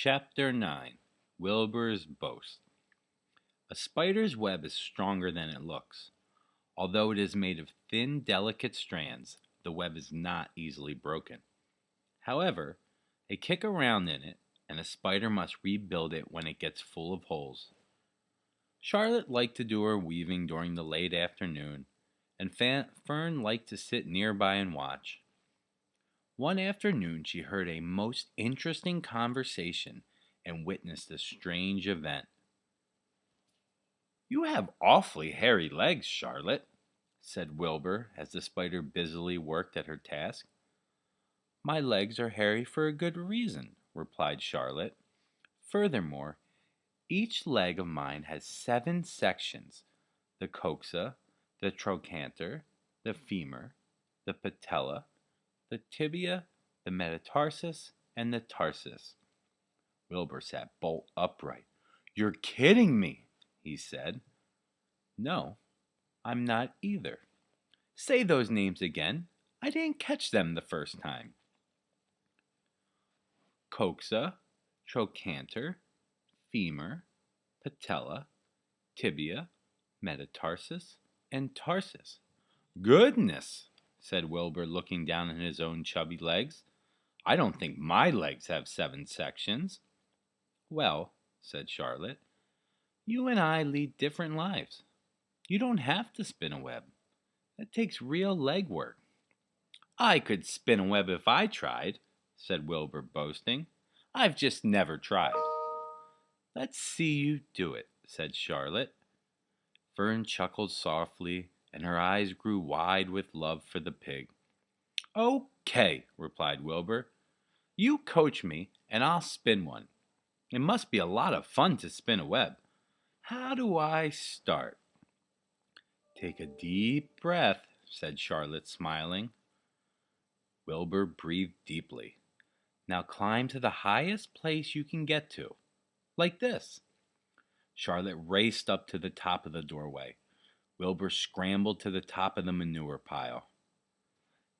Chapter 9. Wilbur's Boast. A spider's web is stronger than it looks. Although it is made of thin, delicate strands, the web is not easily broken. However, a kick around in it, and a spider must rebuild it when it gets full of holes. Charlotte liked to do her weaving during the late afternoon, and Fern liked to sit nearby and watch. One afternoon she heard a most interesting conversation and witnessed a strange event. "You have awfully hairy legs, Charlotte," said Wilbur as the spider busily worked at her task. "My legs are hairy for a good reason," replied Charlotte. "Furthermore, each leg of mine has 7 sections: the coxa, the trochanter, the femur, the patella, the tibia, the metatarsus, and the tarsus." Wilbur sat bolt upright. "You're kidding me," he said. "No, I'm not either. Say those names again. I didn't catch them the first time." "Coxa, trochanter, femur, patella, tibia, metatarsus, and tarsus." "Goodness," said Wilbur, looking down at his own chubby legs. "I don't think my legs have 7 sections." "Well," said Charlotte, "you and I lead different lives. You don't have to spin a web. That takes real leg work." "I could spin a web if I tried," said Wilbur, boasting. "I've just never tried." "Let's see you do it," said Charlotte. Fern chuckled softly, and her eyes grew wide with love for the pig. "Okay," replied Wilbur. "You coach me, and I'll spin one. It must be a lot of fun to spin a web. How do I start?" "Take a deep breath," said Charlotte, smiling. Wilbur breathed deeply. "Now climb to the highest place you can get to, like this." Charlotte raced up to the top of the doorway. Wilbur scrambled to the top of the manure pile.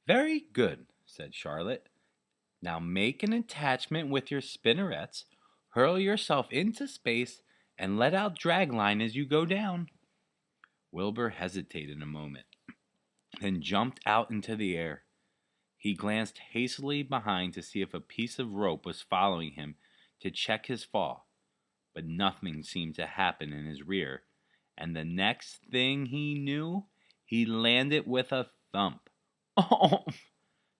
"Very good," said Charlotte. "Now make an attachment with your spinnerets, hurl yourself into space, and let out dragline as you go down." Wilbur hesitated a moment, then jumped out into the air. He glanced hastily behind to see if a piece of rope was following him to check his fall, but nothing seemed to happen in his rear, and the next thing he knew, he landed with a thump. "Oh!"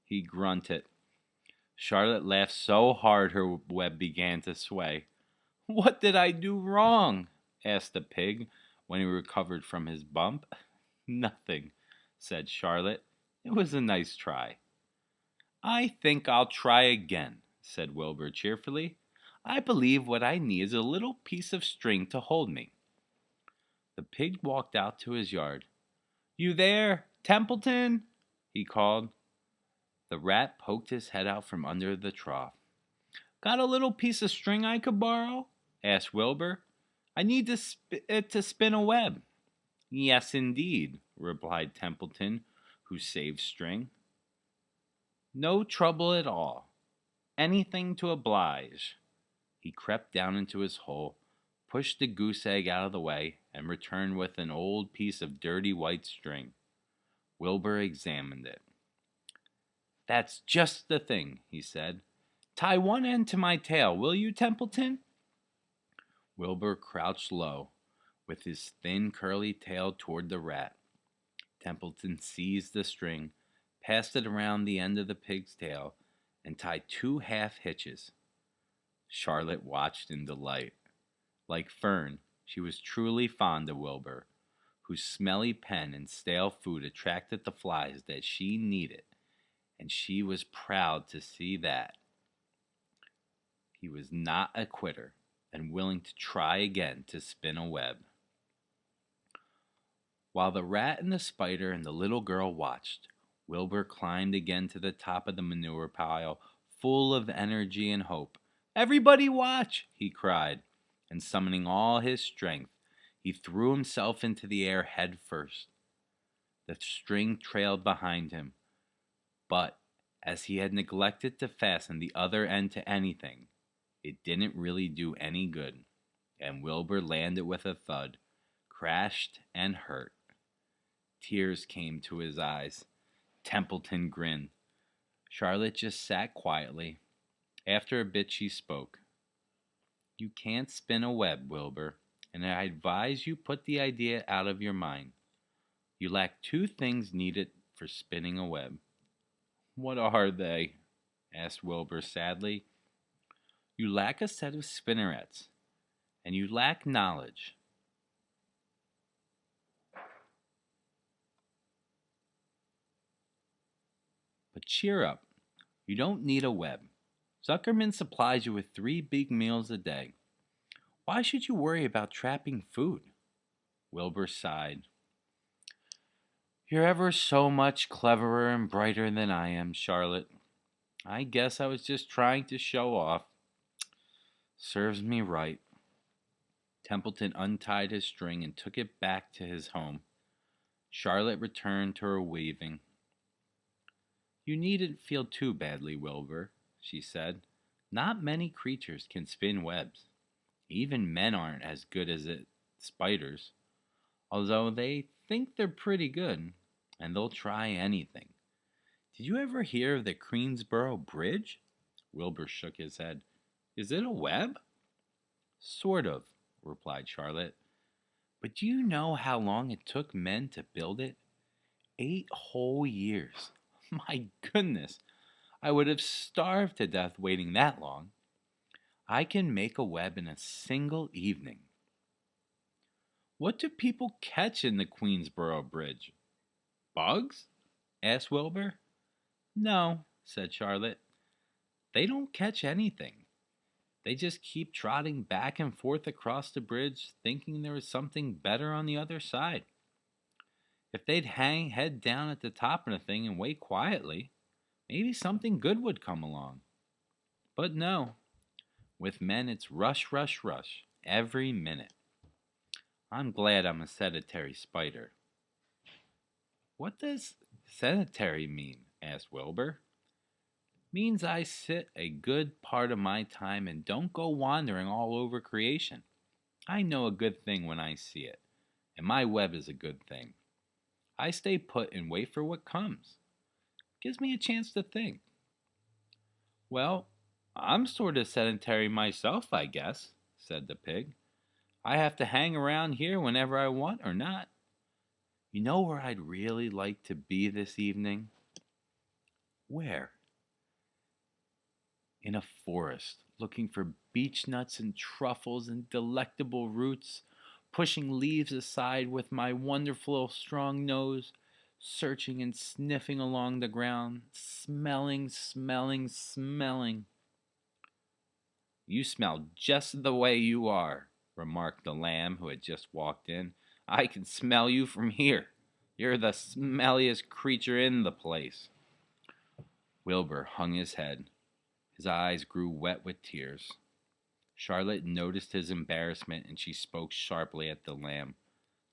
he grunted. Charlotte laughed so hard her web began to sway. "What did I do wrong?" asked the pig when he recovered from his bump. "Nothing," said Charlotte. "It was a nice try." "I think I'll try again," said Wilbur cheerfully. "I believe what I need is a little piece of string to hold me." The pig walked out to his yard. "You there, Templeton?" he called. The rat poked his head out from under the trough. "Got a little piece of string I could borrow?" asked Wilbur. "I need it to spin a web." "Yes, indeed," replied Templeton, who saved string. "No trouble at all. Anything to oblige." He crept down into his hole, pushed the goose egg out of the way, and returned with an old piece of dirty white string. Wilbur examined it. "That's just the thing," he said. "Tie one end to my tail, will you, Templeton?" Wilbur crouched low, with his thin curly tail toward the rat. Templeton seized the string, passed it around the end of the pig's tail, and tied 2 half hitches. Charlotte watched in delight. Like Fern, she was truly fond of Wilbur, whose smelly pen and stale food attracted the flies that she needed, and she was proud to see that. He was not a quitter, and willing to try again to spin a web. While the rat and the spider and the little girl watched, Wilbur climbed again to the top of the manure pile, full of energy and hope. "Everybody watch!" he cried, and summoning all his strength, he threw himself into the air head first. The string trailed behind him, but as he had neglected to fasten the other end to anything, It didn't really do any good, and Wilbur landed with a thud, crashed and hurt. Tears came to his eyes. Templeton grinned. Charlotte just sat quietly. After a bit, she spoke. You can't spin a web, Wilbur, and I advise you put the idea out of your mind. You lack two things needed for spinning a web. What are they? Asked Wilbur sadly. You lack a set of spinnerets, and you lack knowledge. But cheer up. You don't need a web. Zuckerman supplies you with 3 big meals a day. Why should you worry about trapping food? Wilbur sighed. You're ever so much cleverer and brighter than I am, Charlotte. I guess I was just trying to show off. Serves me right. Templeton untied his string and took it back to his home. Charlotte returned to her weaving. You needn't feel too badly, Wilbur, she said. Not many creatures can spin webs. Even men aren't as good as spiders, although they think they're pretty good, and they'll try anything. Did you ever hear of the Queensboro Bridge? Wilbur shook his head. Is it a web? Sort of, replied Charlotte. But do you know how long it took men to build it? 8 whole years. My goodness, I would have starved to death waiting that long. I can make a web in a single evening. What do people catch in the Queensboro Bridge? Bugs? Asked Wilbur. No, said Charlotte. They don't catch anything. They just keep trotting back and forth across the bridge, thinking there is something better on the other side. If they'd hang head down at the top of the thing and wait quietly, maybe something good would come along. But no, with men it's rush, rush, rush, every minute. I'm glad I'm a sedentary spider. What does sedentary mean? Asked Wilbur. Means I sit a good part of my time and don't go wandering all over creation. I know a good thing when I see it, and my web is a good thing. I stay put and wait for what comes. Gives me a chance to think. Well, I'm sort of sedentary myself, I guess, said the pig. I have to hang around here whenever I want or not. You know where I'd really like to be this evening? Where? In a forest, looking for beech nuts and truffles and delectable roots, pushing leaves aside with my wonderful strong nose, searching and sniffing along the ground, smelling, smelling, smelling. You smell just the way you are, remarked the lamb who had just walked in. I can smell you from here. You're the smelliest creature in the place. Wilbur hung his head. His eyes grew wet with tears. Charlotte noticed his embarrassment, and she spoke sharply at the lamb.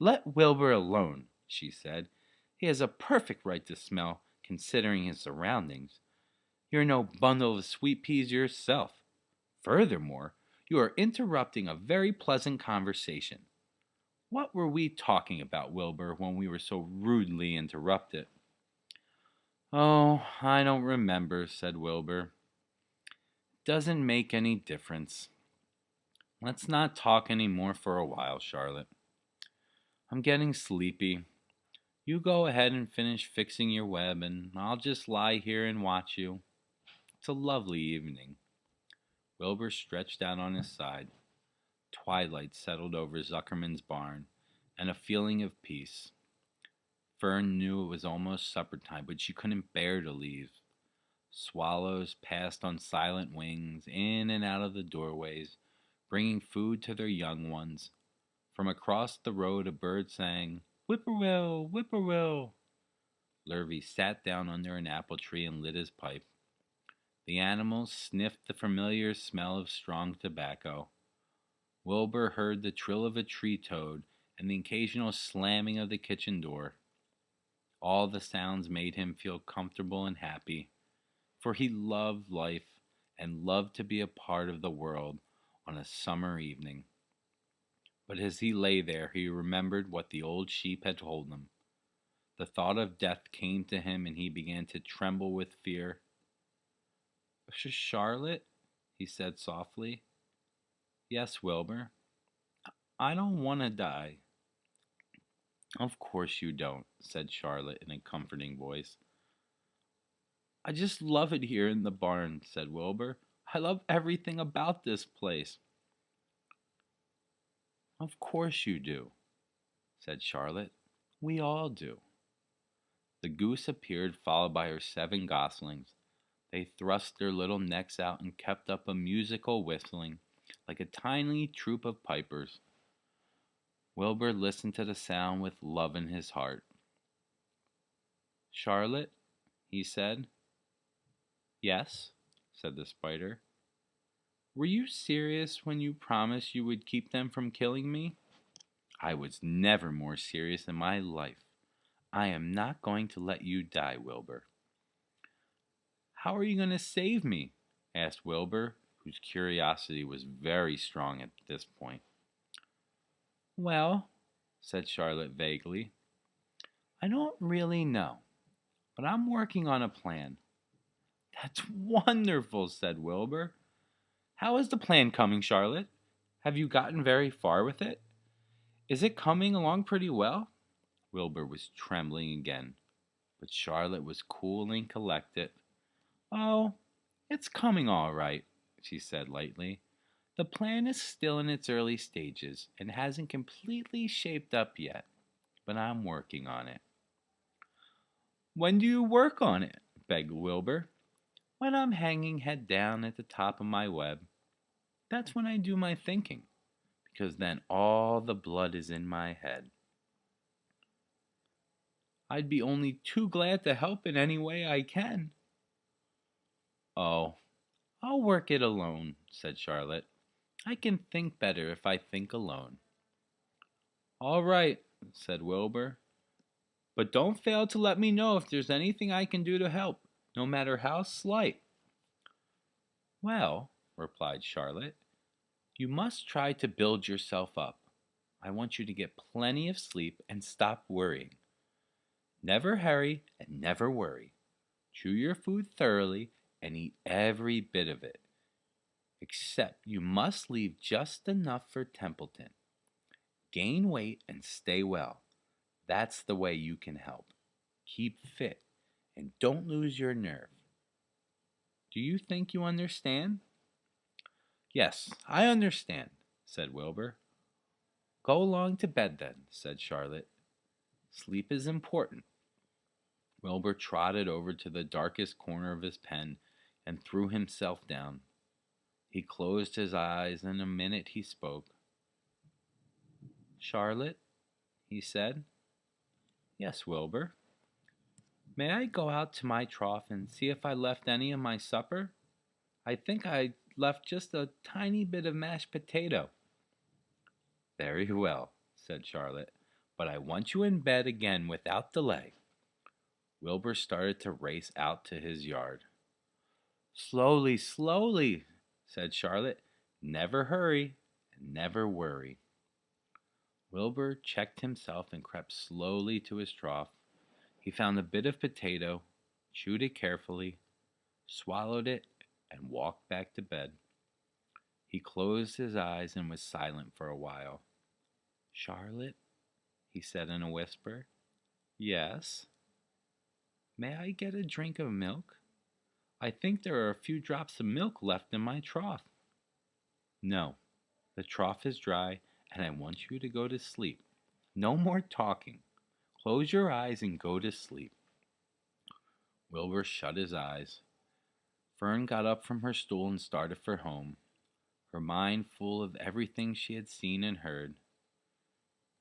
Let Wilbur alone, she said. He has a perfect right to smell, considering his surroundings. You're no bundle of sweet peas yourself. Furthermore, you are interrupting a very pleasant conversation. What were we talking about, Wilbur, when we were so rudely interrupted? Oh, I don't remember, said Wilbur. Doesn't make any difference. Let's not talk any more for a while, Charlotte. I'm getting sleepy. You go ahead and finish fixing your web, and I'll just lie here and watch you. It's a lovely evening. Wilbur stretched out on his side. Twilight settled over Zuckerman's barn, and a feeling of peace. Fern knew it was almost supper time, but she couldn't bear to leave. Swallows passed on silent wings in and out of the doorways, bringing food to their young ones. From across the road a bird sang, Whippoorwill, whippoorwill. Lurvy sat down under an apple tree and lit his pipe. The animals sniffed the familiar smell of strong tobacco. Wilbur heard the trill of a tree toad and the occasional slamming of the kitchen door. All the sounds made him feel comfortable and happy, for he loved life and loved to be a part of the world on a summer evening. But as he lay there, he remembered what the old sheep had told him. The thought of death came to him, and he began to tremble with fear. Charlotte, he said softly. Yes, Wilbur. I don't want to die. Of course you don't, said Charlotte in a comforting voice. I just love it here in the barn, said Wilbur. I love everything about this place. Of course you do, said Charlotte. We all do. The goose appeared, followed by her 7 goslings. They thrust their little necks out and kept up a musical whistling, like a tiny troop of pipers. Wilbur listened to the sound with love in his heart. Charlotte, he said. Yes, said the spider. Were you serious when you promised you would keep them from killing me? I was never more serious in my life. I am not going to let you die, Wilbur. How are you going to save me? Asked Wilbur, whose curiosity was very strong at this point. Well, said Charlotte vaguely, I don't really know, but I'm working on a plan. That's wonderful, said Wilbur. How is the plan coming, Charlotte? Have you gotten very far with it? Is it coming along pretty well? Wilbur was trembling again, but Charlotte was cool and collected. Oh, it's coming all right, she said lightly. The plan is still in its early stages and hasn't completely shaped up yet, but I'm working on it. When do you work on it? Begged Wilbur. When I'm hanging head down at the top of my web. That's when I do my thinking, because then all the blood is in my head. I'd be only too glad to help in any way I can. Oh, I'll work it alone, said Charlotte. I can think better if I think alone. All right, said Wilbur. But don't fail to let me know if there's anything I can do to help, no matter how slight. Well, replied Charlotte, you must try to build yourself up. I want you to get plenty of sleep and stop worrying. Never hurry and never worry. Chew your food thoroughly and eat every bit of it. Except you must leave just enough for Templeton. Gain weight and stay well. That's the way you can help. Keep fit and don't lose your nerve. Do you think you understand? Yes, I understand, said Wilbur. Go along to bed then, said Charlotte. Sleep is important. Wilbur trotted over to the darkest corner of his pen and threw himself down. He closed his eyes, and in a minute he spoke. Charlotte, he said. Yes, Wilbur. May I go out to my trough and see if I left any of my supper? I think I left just a tiny bit of mashed potato. Very well, said Charlotte, but I want you in bed again without delay. Wilbur started to race out to his yard. Slowly, slowly, said Charlotte. Never hurry and never worry. Wilbur checked himself and crept slowly to his trough. He found a bit of potato, chewed it carefully, swallowed it, and walked back to bed. He closed his eyes and was silent for a while. Charlotte, he said in a whisper. Yes. May I get a drink of milk? I think there are a few drops of milk left in my trough. No, the trough is dry, and I want you to go to sleep. No more talking. Close your eyes and go to sleep. Wilbur shut his eyes. Fern got up from her stool and started for home, her mind full of everything she had seen and heard.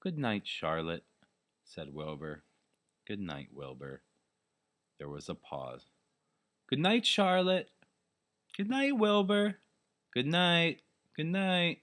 Good night, Charlotte, said Wilbur. Good night, Wilbur. There was a pause. Good night, Charlotte. Good night, Wilbur. Good night. Good night.